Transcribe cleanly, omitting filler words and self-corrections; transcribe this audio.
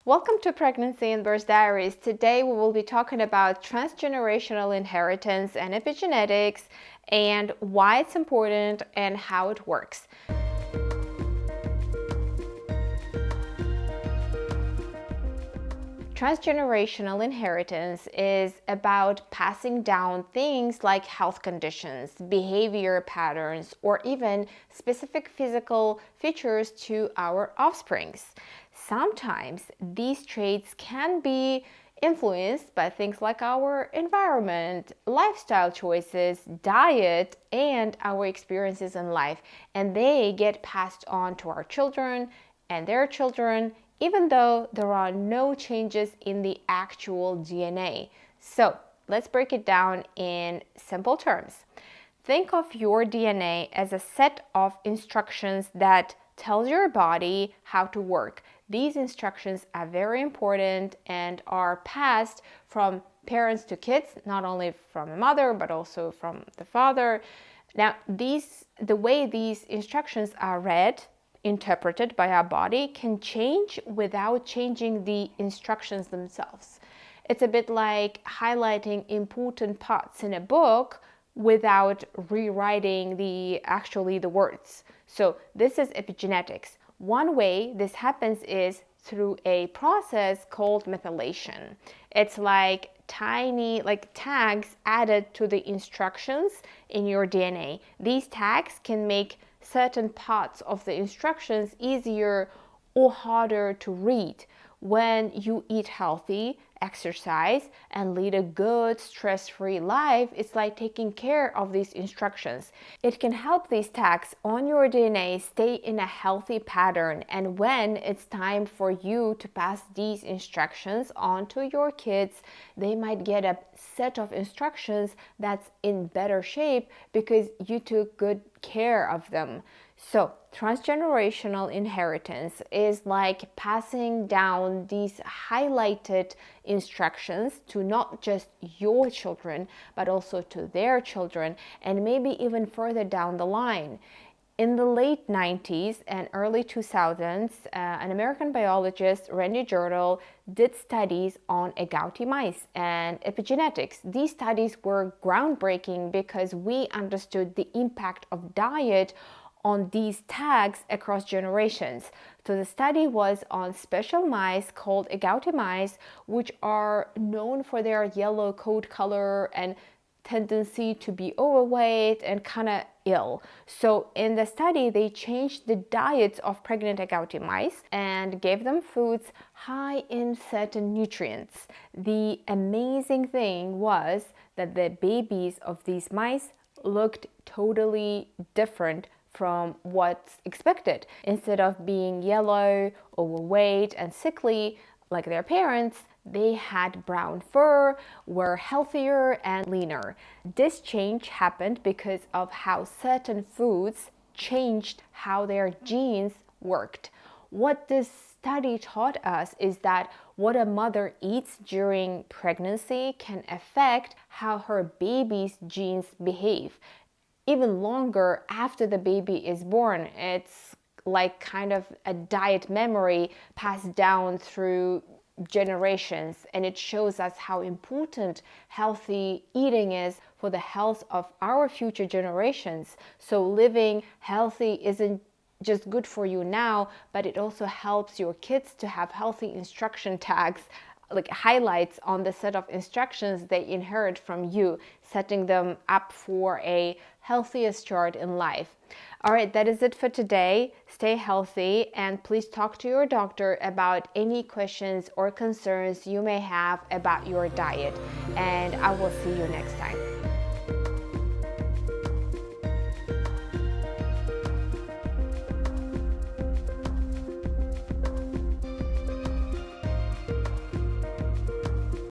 Welcome to Pregnancy and Birth Diaries. Today we will be talking about transgenerational inheritance and epigenetics and why it's important and how it works. Transgenerational inheritance is about passing down things like health conditions, behavior patterns, or even specific physical features to our offsprings. Sometimes these traits can be influenced by things like our environment, lifestyle choices, diet, and our experiences in life, and they get passed on to our children and their children, even though there are no changes in the actual DNA. So let's break it down in simple terms. Think of your DNA as a set of instructions that tells your body how to work. These instructions are very important and are passed from parents to kids, not only from the mother, but also from the father. Now, the way these instructions are read, interpreted by our body, can change without changing the instructions themselves. It's a bit like highlighting important parts in a book without rewriting the words. So this is epigenetics. One way this happens is through a process called methylation. It's like tiny tags added to the instructions in your DNA. These tags can make certain parts of the instructions easier or harder to read. When you eat healthy, exercise, and lead a good, stress-free life, it's like taking care of these instructions. It can help these tags on your DNA stay in a healthy pattern, and when it's time for you to pass these instructions on to your kids, they might get a set of instructions that's in better shape because you took good care of them. So, transgenerational inheritance is like passing down these highlighted instructions to not just your children, but also to their children, and maybe even further down the line. In the late 90s and early 2000s, an American biologist, Randy Girdle, did studies on agouti mice and epigenetics. These studies were groundbreaking because we understood the impact of diet on these tags across generations. So the study was on special mice called agouti mice, which are known for their yellow coat color and tendency to be overweight and kind of ill. So in the study, they changed the diets of pregnant agouti mice and gave them foods high in certain nutrients. The amazing thing was that the babies of these mice looked totally different from what's expected. Instead of being yellow, overweight, and sickly like their parents, they had brown fur, were healthier and leaner. This change happened because of how certain foods changed how their genes worked. What this study taught us is that what a mother eats during pregnancy can affect how her baby's genes behave. Even longer after the baby is born. It's like kind of a diet memory passed down through generations, and it shows us how important healthy eating is for the health of our future generations. So living healthy isn't just good for you now, but it also helps your kids to have healthy instruction tags, like highlights on the set of instructions they inherit from you, setting them up for a healthier start in life. All right, that is it for today. Stay healthy, and please talk to your doctor about any questions or concerns you may have about your diet. And I will see you next time.